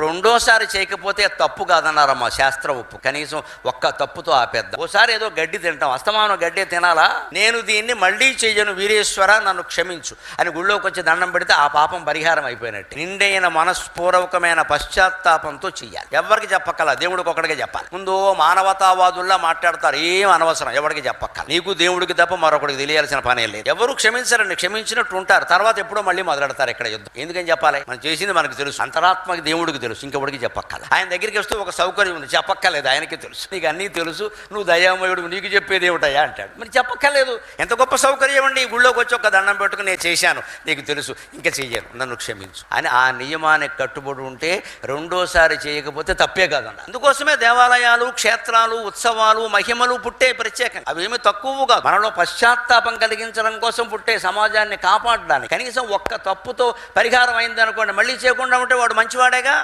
రెండోసారి చేయకపోతే తప్పు కాదన్నారమ్మా శాస్త్ర ఉప్పు. కనీసం ఒక్క తప్పుతో ఆపేద్దాం. ఓసారి ఏదో గడ్డి తింటాం, అస్తమానం గడ్డి తినాలా? నేను దీన్ని మళ్ళీ చెయ్యను వీరేశ్వర నన్ను క్షమించు అని గుళ్ళోకి వచ్చి దండం పెడితే ఆ పాపం పరిహారం అయిపోయినట్టు. నిండైన మనస్పూర్వకమైన పశ్చాత్తాపంతో చెయ్యాలి. ఎవరికి చెప్పక్కల, దేవుడికి ఒకటికే చెప్పాలి. ముందు మానవతావాదుల్లా మాట్లాడతారు, ఏం అనవసరం, ఎవరికి చెప్పక్కల. నీకు దేవుడికి తప్ప మరొకటికి తెలియాల్సిన పనే లేదు. ఎవరు క్షమించరండి, క్షమించినట్టు ఉంటారు, తర్వాత ఎప్పుడో మళ్ళీ మొదలెడతారు ఇక్కడ యుద్ధం. ఎందుకని చెప్పాలి? మనం చేసింది మనకు తెలుసు, అంతరాత్మకి దేవుడికి తెలుసు, ఇంకెవడికి చెప్పక్కల. ఆయన దగ్గరికి వస్తే ఒక సౌకర్యం ఉంది, చెప్పక్కర్లేదు, ఆయనకి తెలుసు. నీకు అన్నీ తెలుసు, నువ్వు దయామయుడు, నీకు చెప్పేది ఏమిటయ్యా అంటాడు. మరి చెప్పక్కర్లేదు, ఎంత గొప్ప సౌకర్యం అండి. గుళ్ళోకి వచ్చి ఒక దండం పెట్టుకుని నేను చేశాను, నీకు తెలుసు, ఇంకా చెయ్యను, నన్ను క్షమించు అని ఆ నియమానికి కట్టుబడి ఉంటే రెండోసారి చేయకపోతే తప్పే కాదన్న. అందుకోసమే దేవాలయాలు, క్షేత్రాలు, ఉత్సవాలు, మహిమలు పుట్టే ప్రత్యేకంగా. అవేమి తక్కువ కాదు, మనలో పశ్చాత్తాపం కలిగించడం కోసం పుట్టే, సమాజాన్ని కాపాడడానికి. కనీసం ఒక్క తప్పుతో పరిహారం అయింది అనుకోండి, మళ్ళీ చేయకుండా ఉంటే వాడు మంచివాడేగా.